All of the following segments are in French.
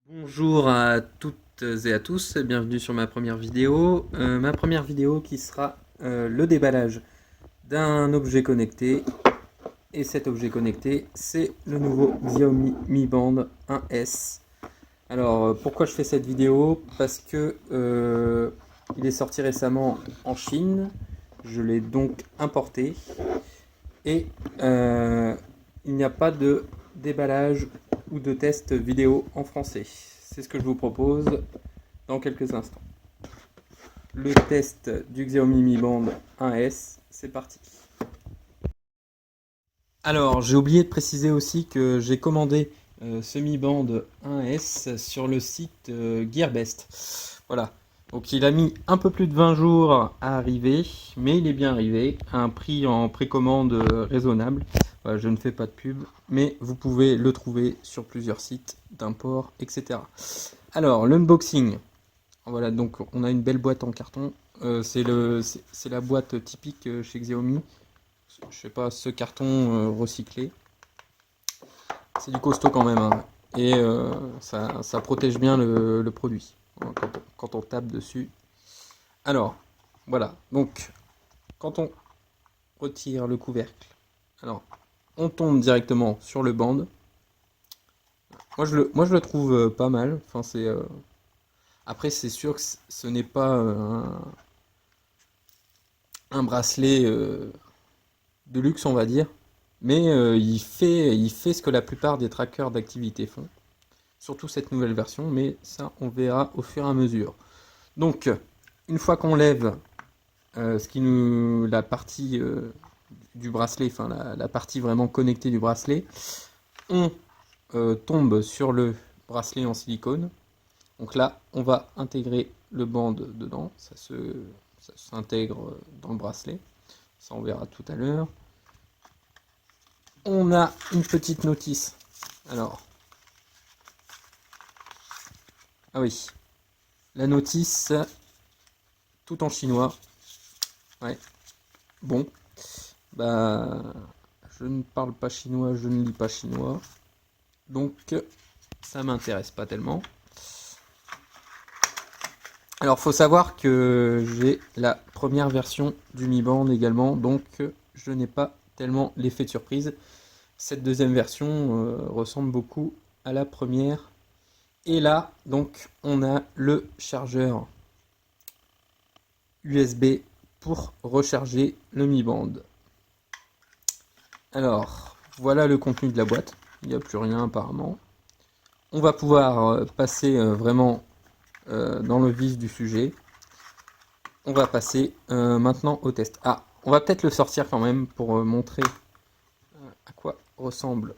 Bonjour à toutes et à tous, bienvenue sur ma première vidéo. Ma première vidéo qui sera le déballage d'un objet connecté. Et cet objet connecté, c'est le nouveau Xiaomi Mi Band 1S. Alors, pourquoi je fais cette vidéo? Parce que il est sorti récemment en Chine. Je l'ai donc importé. Et il n'y a pas de déballage ou de test vidéo en français. C'est ce que je vous propose dans quelques instants. Le test du Xiaomi Mi Band 1S, c'est parti. Alors, j'ai oublié de préciser aussi que j'ai commandé ce Mi Band 1S sur le site Gearbest. Voilà. Donc il a mis un peu plus de 20 jours à arriver, mais il est bien arrivé à un prix en précommande raisonnable. Voilà, je ne fais pas de pub, mais vous pouvez le trouver sur plusieurs sites d'import, etc. Alors, l'unboxing. Voilà, donc on a une belle boîte en carton. C'est la boîte typique chez Xiaomi. Je sais pas, ce carton recyclé. C'est du costaud quand même, hein. Et ça protège bien le produit quand on tape dessus. Alors, voilà. Donc, quand on retire le couvercle, alors, on tombe directement sur le band. Moi, je le trouve pas mal. Enfin, après, c'est sûr que ce n'est pas un bracelet de luxe, on va dire. Mais il fait ce que la plupart des trackers d'activité font. Surtout cette nouvelle version, mais ça, on verra au fur et à mesure. Donc, une fois qu'on lève la partie du bracelet, enfin la partie vraiment connectée du bracelet, on tombe sur le bracelet en silicone. Donc là, on va intégrer le band dedans. Ça s'intègre dans le bracelet. Ça, on verra tout à l'heure. On a une petite notice. Alors, ah oui, la notice, tout en chinois. Ouais, bon, bah, je ne parle pas chinois, je ne lis pas chinois, donc ça m'intéresse pas tellement. Alors, faut savoir que j'ai la première version du Mi Band également, donc je n'ai pas tellement l'effet de surprise. Cette deuxième version ressemble beaucoup à la première. Et là, donc, on a le chargeur USB pour recharger le Mi Band. Alors, voilà le contenu de la boîte. Il n'y a plus rien apparemment. On va pouvoir passer vraiment dans le vif du sujet. On va passer maintenant au test. Ah, on va peut-être le sortir quand même pour montrer à quoi ressemble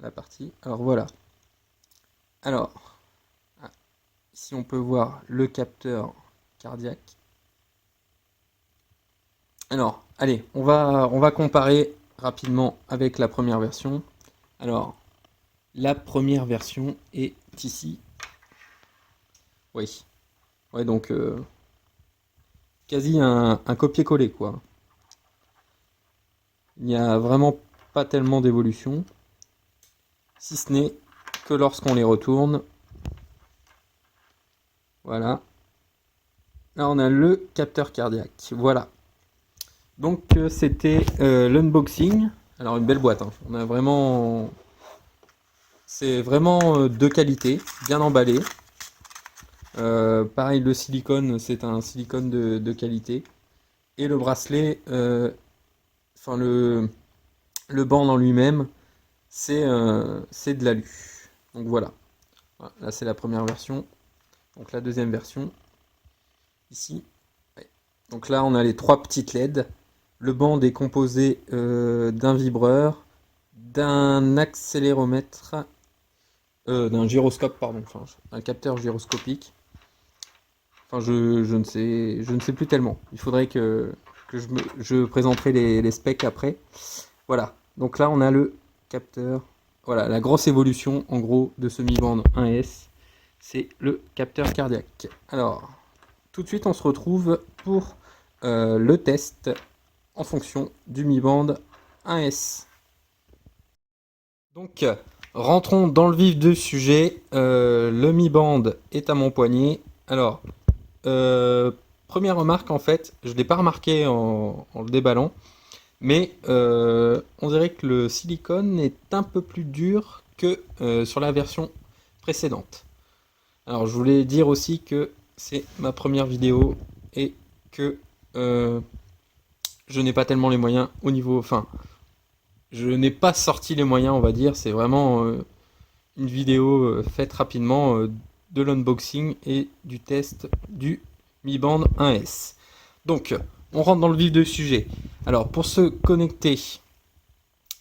la partie. Alors voilà. Alors, ici on peut voir le capteur cardiaque. Alors, allez, on va comparer rapidement avec la première version. Alors, la première version est ici. Oui. Ouais, donc quasi un copier-coller, quoi. Il n'y a vraiment pas tellement d'évolution, si ce n'est que lorsqu'on les retourne. Voilà. Là, on a le capteur cardiaque. Voilà. Donc, c'était l'unboxing. Alors, une belle boîte, hein. On a vraiment... C'est vraiment de qualité, bien emballé. Pareil, le silicone, c'est un silicone de qualité. Et le bracelet, enfin le band en lui-même, c'est de l'alu. Donc voilà. Voilà, là, c'est la première version. Donc la deuxième version, ici. Ouais. Donc là, on a les trois petites LED. Le band est composé d'un vibreur, d'un accéléromètre, d'un gyroscope, pardon, enfin, un capteur gyroscopique. Enfin, je ne sais plus tellement. Il faudrait que je présenterai les specs après. Voilà. Donc là, on a le capteur. Voilà, la grosse évolution, en gros, de ce Mi Band 1S, c'est le capteur cardiaque. Alors, tout de suite, on se retrouve pour le test en fonction du Mi Band 1S. Donc, Rentrons dans le vif du sujet. Le Mi Band est à mon poignet. Alors, euh, première remarque, en fait, je ne l'ai pas remarqué en le déballant, mais on dirait que le silicone est un peu plus dur que sur la version précédente. Alors, je voulais dire aussi que c'est ma première vidéo et que je n'ai pas tellement les moyens au niveau. Enfin, je n'ai pas sorti les moyens, on va dire. C'est vraiment une vidéo faite rapidement de l'unboxing et du test du Mi Band 1S. Donc, on rentre dans le vif du sujet. Alors,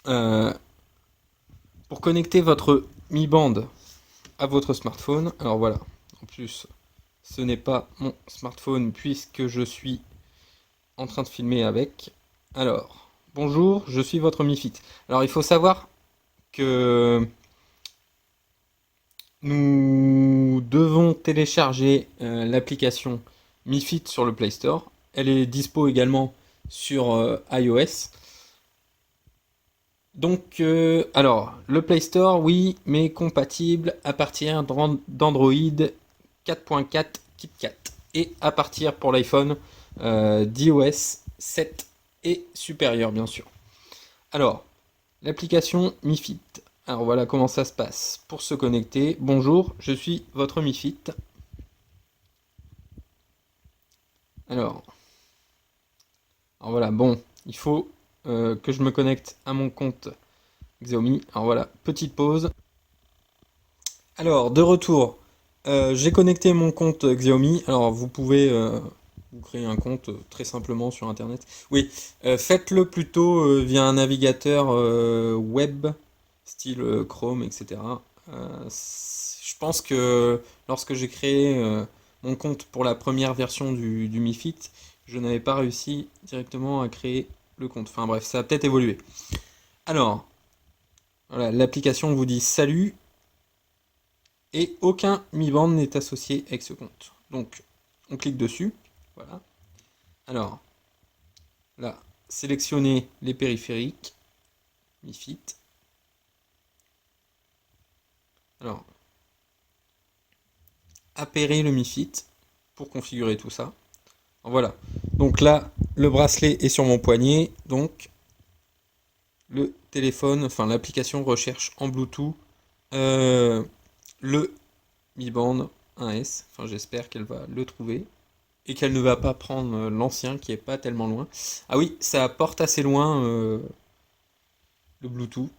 euh, pour connecter votre Mi Band à votre smartphone, alors voilà, en plus, ce n'est pas mon smartphone puisque je suis en train de filmer avec. Alors, bonjour, je suis votre Mi Fit. Alors, il faut savoir que nous devons télécharger l'application Mi Fit sur le Play Store. Elle est dispo également sur iOS. Donc, alors, le Play Store, oui, mais compatible à partir d'Android 4.4 KitKat. Et à partir pour l'iPhone d'iOS 7 et supérieur, bien sûr. Alors, l'application Mi Fit. Alors voilà comment ça se passe. Pour se connecter, bonjour, je suis votre Mi Fit. Alors, voilà, bon, il faut que je me connecte à mon compte Xiaomi. Alors voilà, petite pause. Alors, de retour, j'ai connecté mon compte Xiaomi. Alors, vous pouvez vous créer un compte très simplement sur Internet. Oui, faites-le plutôt via un navigateur web, style Chrome, etc. Je pense que lorsque j'ai créé mon compte pour la première version du Mi Fit, je n'avais pas réussi directement à créer le compte. Enfin bref, ça a peut-être évolué. Alors, voilà, l'application vous dit salut et aucun Mi Band n'est associé avec ce compte. Donc, on clique dessus. Voilà. Alors, là, sélectionnez les périphériques. Mi Fit. Alors, appairer le Mi Fit pour configurer tout ça. Voilà. Donc là, le bracelet est sur mon poignet. Donc, le téléphone, enfin l'application recherche en Bluetooth le Mi Band 1S. Enfin, j'espère qu'elle va le trouver. Et qu'elle ne va pas prendre l'ancien qui est pas tellement loin. Ah oui, ça porte assez loin le Bluetooth.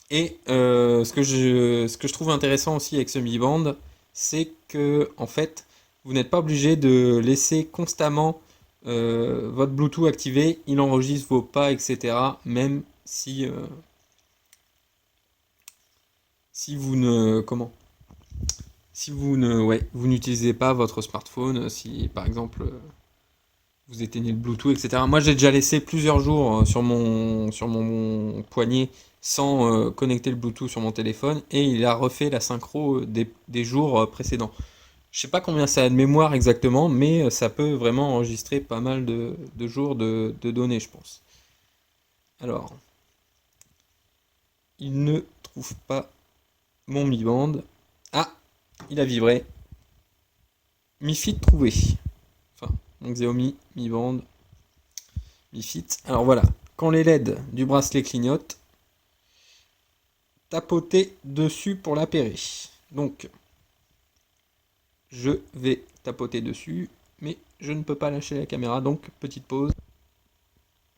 Et ce que je trouve intéressant aussi avec ce Mi Band, c'est que en fait, vous n'êtes pas obligé de laisser constamment votre Bluetooth activé, il enregistre vos pas, etc. Même si vous ne si vous ne ouais, vous n'utilisez pas votre smartphone, si par exemple vous éteignez le Bluetooth, etc. Moi, j'ai déjà laissé plusieurs jours sur mon poignet sans connecter le Bluetooth sur mon téléphone et il a refait la synchro des jours précédents. Je sais pas combien ça a de mémoire exactement, mais ça peut vraiment enregistrer pas mal de jours de données, je pense. Alors, il ne trouve pas mon Mi Band. Ah, il a vibré. Mi Fit trouvé. Enfin, mon Xiaomi Mi Band Mi Fit. Alors voilà, quand les LED du bracelet clignotent, tapotez dessus pour l'appairer. Donc, je vais tapoter dessus, mais je ne peux pas lâcher la caméra, donc petite pause.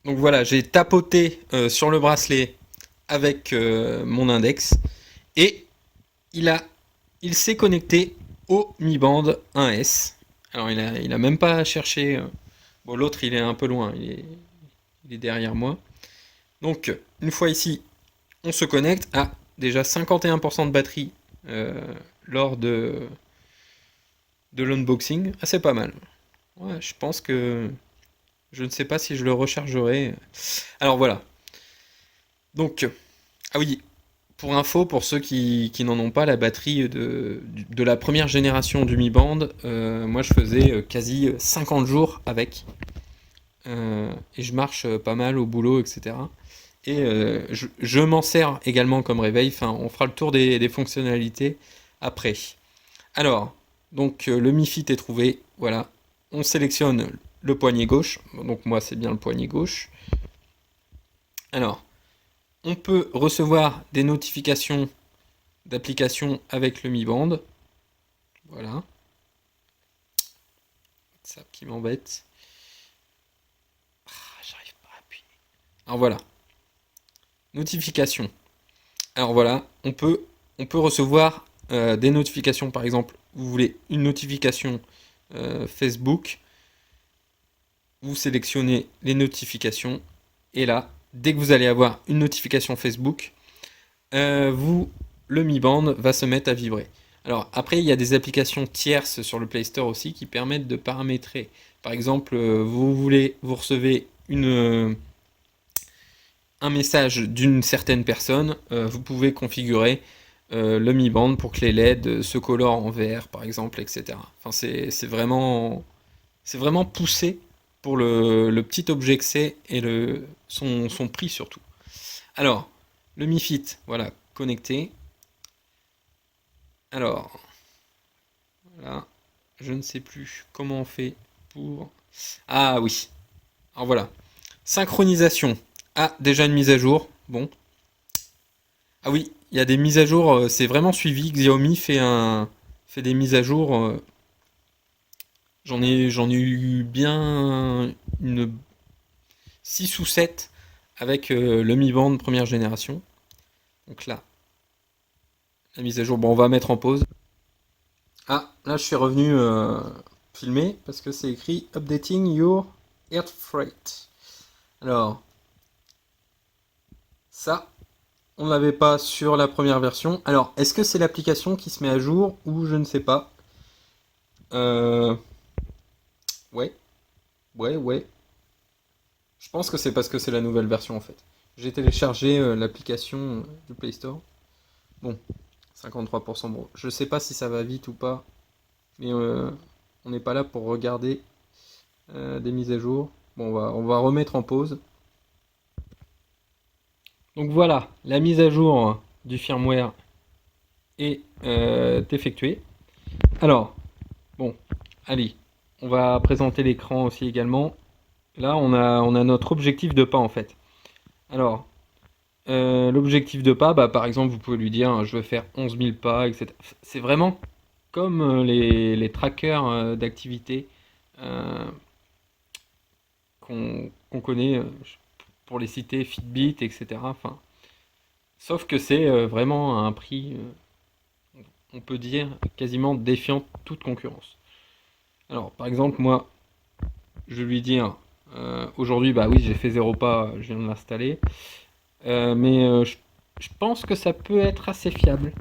Donc voilà, j'ai tapoté sur le bracelet avec mon index et il a, il s'est connecté au Mi Band 1S. Alors il a même pas cherché. Bon, l'autre il est un peu loin, il est derrière moi. Donc une fois ici, on se connecte à déjà 51% de batterie lors de l'unboxing. Ah, c'est pas mal. Ouais, je pense que je ne sais pas si je le rechargerai. Alors voilà. Donc, ah oui, pour info, pour ceux qui n'en ont pas, la batterie de la première génération du Mi Band, moi je faisais quasi 50 jours avec. Et je marche pas mal au boulot, etc. Et je m'en sers également comme réveil. Enfin, on fera le tour des fonctionnalités après. Alors, donc le Mi Fit est trouvé. Voilà. On sélectionne le poignet gauche. Donc moi, c'est bien le poignet gauche. Alors, on peut recevoir des notifications d'applications avec le Mi Band. Voilà. Ça qui m'embête. Ah, j'arrive pas à appuyer. Alors voilà. Notifications. Alors voilà, on peut recevoir des notifications. Par exemple, vous voulez une notification Facebook, vous sélectionnez les notifications, et là, dès que vous allez avoir une notification Facebook, le Mi Band va se mettre à vibrer. Alors après, il y a des applications tierces sur le Play Store aussi qui permettent de paramétrer. Par exemple, vous recevez un message d'une certaine personne, vous pouvez configurer le Mi Band pour que les LED se colorent en vert, par exemple, etc. Enfin, c'est vraiment poussé pour le petit objet que c'est et son prix surtout. Alors, le Mi Fit, voilà, connecté. Alors, voilà, je ne sais plus comment on fait pour... Ah oui, alors voilà. Synchronisation. Ah, déjà une mise à jour. Bon. Ah oui, il y a des mises à jour, c'est vraiment suivi. Xiaomi fait des mises à jour. J'en ai eu bien une 6 ou 7 avec le Mi Band première génération. Donc là, la mise à jour, bon, on va mettre en pause. Ah, là, je suis revenu filmer parce que c'est écrit Updating your Earth Freight. Alors, ça, on ne l'avait pas sur la première version. Alors, est-ce que c'est l'application qui se met à jour ou je ne sais pas. Euh, ouais, ouais. Je pense que c'est parce que c'est la nouvelle version en fait. J'ai téléchargé l'application du Play Store. Bon, 53%. Bon, je sais pas si ça va vite ou pas, mais on n'est pas là pour regarder des mises à jour. Bon, on va remettre en pause. Donc voilà, la mise à jour du firmware est effectuée. Alors, bon, allez, on va présenter l'écran aussi également. Là, on a notre objectif de pas en fait. Alors, l'objectif de pas, bah, par exemple, vous pouvez lui dire je veux faire 11 000 pas, etc. C'est vraiment comme les trackers d'activité euh, qu'on connaît pour les citer Fitbit, etc. Enfin, sauf que c'est vraiment à un prix, on peut dire, quasiment défiant toute concurrence. Alors, par exemple, moi, je lui dis aujourd'hui, bah oui, j'ai fait 0 pas, je viens de l'installer. Mais je pense que ça peut être assez fiable.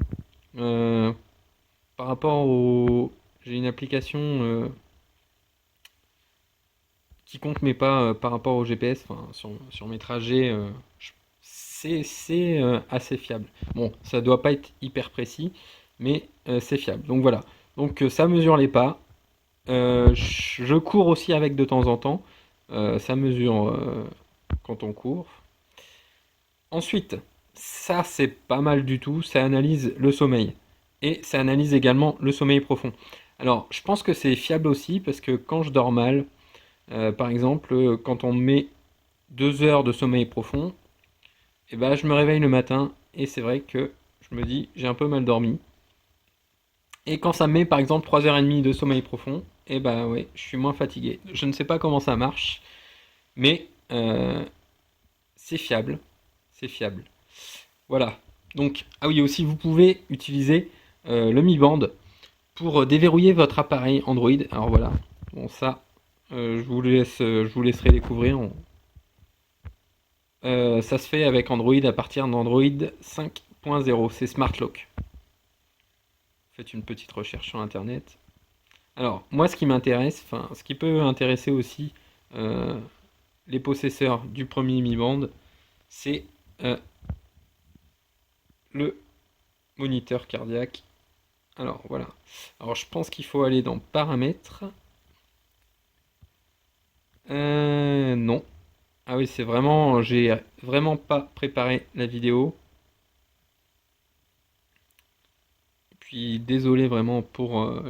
Euh, Par rapport au... J'ai une application qui compte mes pas par rapport au GPS, enfin, sur mes trajets. C'est assez fiable. Bon, ça doit pas être hyper précis, mais c'est fiable. Donc voilà. Donc ça mesure les pas. Je cours aussi avec de temps en temps. Ça mesure quand on court. Ensuite, ça c'est pas mal du tout, ça analyse le sommeil. Et ça analyse également le sommeil profond. Alors, je pense que c'est fiable aussi parce que quand je dors mal, par exemple, quand on met 2 heures de sommeil profond, et ben, je me réveille le matin et c'est vrai que je me dis j'ai un peu mal dormi. Et quand ça me met par exemple 3h30 de sommeil profond, et ben ouais, je suis moins fatigué. Je ne sais pas comment ça marche, mais c'est fiable. C'est fiable. Voilà. Donc, ah oui, aussi, vous pouvez utiliser le Mi Band pour déverrouiller votre appareil Android. Alors voilà. Bon, ça, je vous laisserai découvrir. Ça se fait avec Android à partir d'Android 5.0. C'est Smart Lock. Faites une petite recherche sur Internet. Alors, moi, ce qui m'intéresse, enfin, ce qui peut intéresser aussi euh, les possesseurs du premier Mi Band, c'est le moniteur cardiaque. Alors voilà. Alors je pense qu'il faut aller dans paramètres. Non. Ah oui, c'est vraiment, j'ai vraiment pas préparé la vidéo. Puis désolé vraiment pour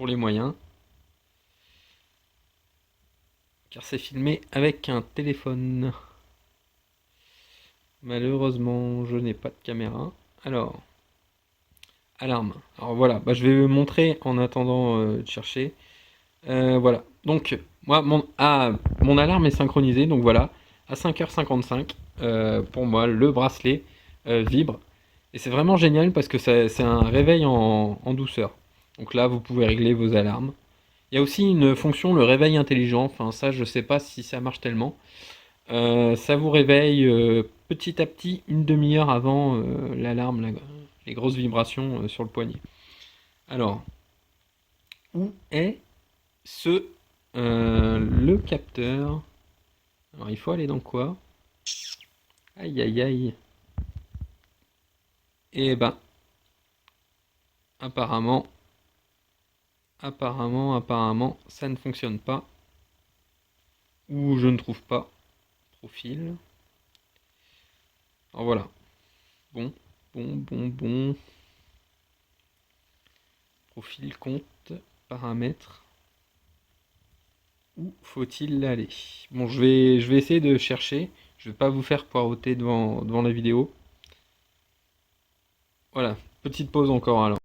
les moyens, car c'est filmé avec un téléphone. Malheureusement, je n'ai pas de caméra. Alors, alarme. Alors voilà, bah, je vais vous montrer en attendant de chercher. Voilà. Donc, moi, mon alarme est synchronisée. Donc voilà, à 5h55, pour moi, le bracelet vibre. Et c'est vraiment génial parce que c'est un réveil en douceur. Donc là, vous pouvez régler vos alarmes. Il y a aussi une fonction, le réveil intelligent. Enfin, ça, je sais pas si ça marche tellement. Ça vous réveille petit à petit, une demi-heure avant l'alarme, les grosses vibrations sur le poignet. Alors, où est ce le capteur? Alors, il faut aller dans quoi? Aïe aïe aïe. Et ben, apparemment, apparemment, ça ne fonctionne pas. Ou je ne trouve pas. Profil. Alors voilà. Bon, bon. Profil, compte, paramètres. Où faut-il aller? Bon, je vais essayer de chercher. Je vais pas vous faire poireauter devant la vidéo. Voilà, petite pause encore alors.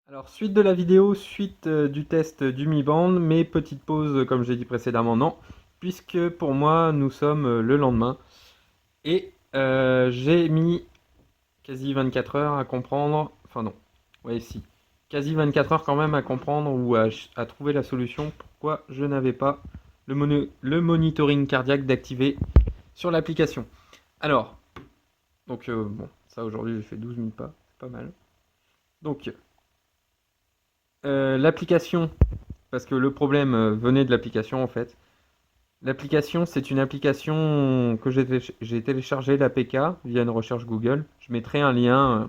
Alors, suite de la vidéo, suite du test du Mi Band, mais petite pause, comme j'ai dit précédemment, non, puisque pour moi, nous sommes le lendemain. Et j'ai mis quasi 24 heures à comprendre, enfin non, ouais si, quasi 24 heures quand même à comprendre ou à trouver la solution pourquoi je n'avais pas le monitoring cardiaque d'activer sur l'application. Alors, donc bon, ça aujourd'hui j'ai fait 12 000 pas, c'est pas mal. Donc, l'application, parce que le problème venait de l'application en fait. L'application, c'est une application que j'ai téléchargée, l'APK, via une recherche Google. Je mettrai un lien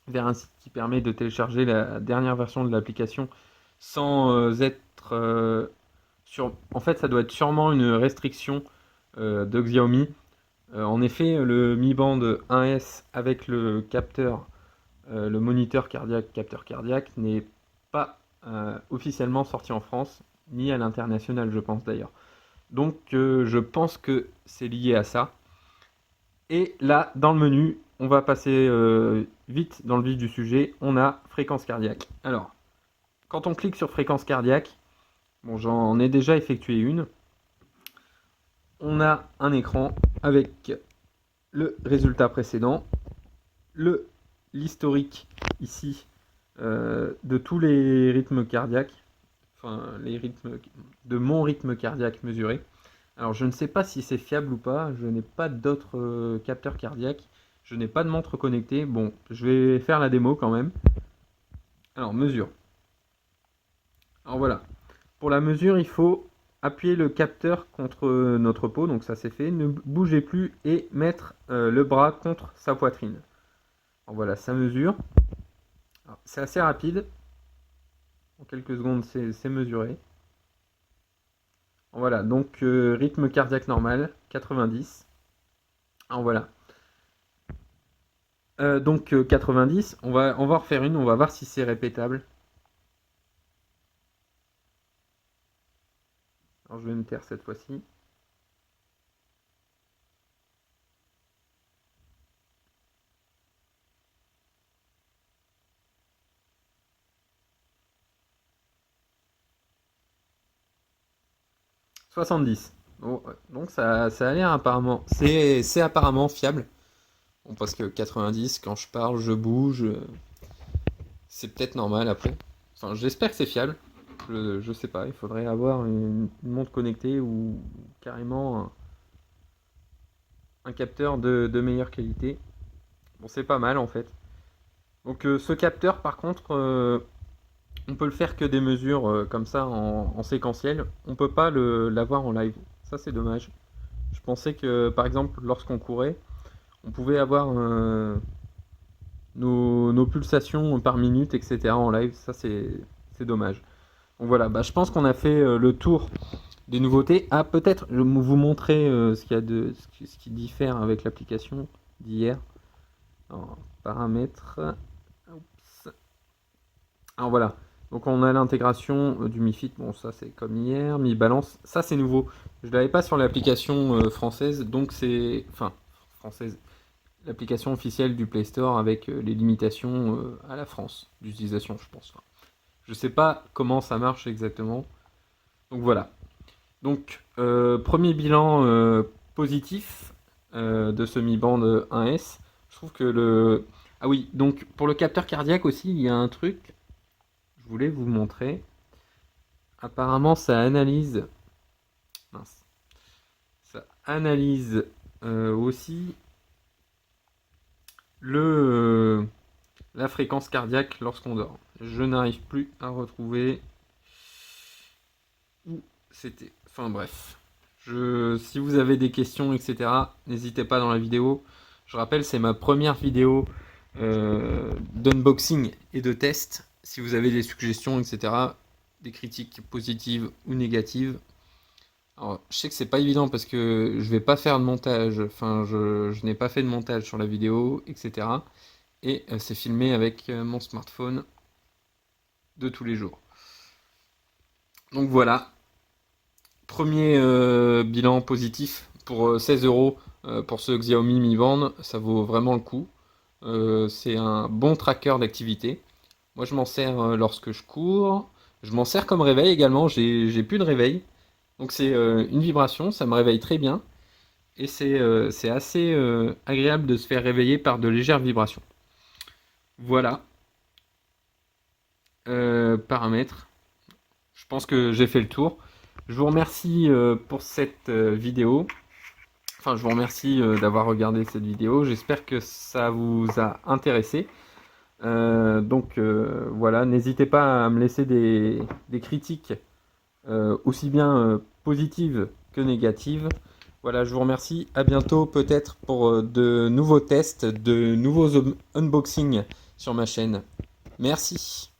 vers un site qui permet de télécharger la dernière version de l'application sans être sur... En fait, ça doit être sûrement une restriction de Xiaomi. En effet, le Mi Band 1S avec le capteur, le moniteur cardiaque, capteur cardiaque, n'est pas officiellement sorti en France, ni à l'international, je pense d'ailleurs. Donc, je pense que c'est lié à ça. Et là, dans le menu, on va passer vite dans le vif du sujet. On a fréquence cardiaque. Alors, quand on clique sur fréquence cardiaque, bon, j'en ai déjà effectué une. On a un écran avec le résultat précédent, l'historique ici de tous les rythmes cardiaques, enfin les rythmes de mon rythme cardiaque mesuré. Alors je ne sais pas si c'est fiable ou pas, je n'ai pas d'autres capteurs cardiaques, je n'ai pas de montre connectée. Bon, je vais faire la démo quand même. Alors mesure. Alors voilà, pour la mesure il faut appuyer le capteur contre notre peau, donc ça c'est fait, ne bougez plus et mettre le bras contre sa poitrine. Alors voilà, ça mesure. C'est assez rapide, en quelques secondes c'est mesuré. Voilà, donc rythme cardiaque normal, 90. Alors voilà. Donc 90, on va en refaire une, on va voir si c'est répétable. Alors je vais me taire cette fois-ci. « 70. Bon, donc ça a l'air apparemment... C'est apparemment fiable. Bon, parce que 90, quand je parle, je bouge. C'est peut-être normal après. Enfin, j'espère que c'est fiable. Je sais pas, il faudrait avoir une montre connectée ou carrément un capteur de meilleure qualité. Bon, c'est pas mal en fait. Donc ce capteur par contre, on peut le faire que des mesures comme ça en séquentiel. On peut pas l'avoir en live. Ça c'est dommage. Je pensais que par exemple lorsqu'on courait, on pouvait avoir nos pulsations par minute, etc. en live. Ça c'est dommage. Donc voilà, bah, je pense qu'on a fait le tour des nouveautés. Ah, peut-être, je vais vous montrer ce qu'il y a ce qui diffère avec l'application d'hier. Alors, paramètres. Oups. Alors voilà. Donc on a l'intégration du Mi Fit. Bon, ça c'est comme hier. Mi Balance. Ça c'est nouveau. Je ne l'avais pas sur l'application française. Donc c'est. Enfin, française. L'application officielle du Play Store avec les limitations à la France d'utilisation, je pense. Enfin, je sais pas comment ça marche exactement. Donc voilà. Donc, premier bilan positif de ce Mi Band 1S. Je trouve que le... Ah oui, donc pour le capteur cardiaque aussi, il y a un truc, je voulais vous montrer. Apparemment, ça analyse... Mince. Ça analyse aussi la fréquence cardiaque lorsqu'on dort. Je n'arrive plus à retrouver où c'était. Enfin bref. Si vous avez des questions, etc., n'hésitez pas dans la vidéo. Je rappelle, c'est ma première vidéo d'unboxing et de test. Si vous avez des suggestions, etc., des critiques positives ou négatives. Alors, je sais que c'est pas évident parce que je vais pas faire de montage. Enfin, je n'ai pas fait de montage sur la vidéo, etc. Et c'est filmé avec mon smartphone de tous les jours. Donc voilà. Premier bilan positif pour 16 euros pour ce Xiaomi Mi Band, ça vaut vraiment le coup. C'est un bon tracker d'activité. Moi, je m'en sers lorsque je cours. Je m'en sers comme réveil également. J'ai plus de réveil. Donc, c'est une vibration. Ça me réveille très bien. Et c'est assez agréable de se faire réveiller par de légères vibrations. Voilà. Paramètres. Je pense que j'ai fait le tour. Je vous remercie pour cette vidéo. Enfin, je vous remercie d'avoir regardé cette vidéo. J'espère que ça vous a intéressé. Voilà, n'hésitez pas à me laisser des critiques aussi bien positives que négatives. Voilà, je vous remercie. À bientôt peut-être pour de nouveaux tests, de nouveaux unboxings sur ma chaîne. Merci.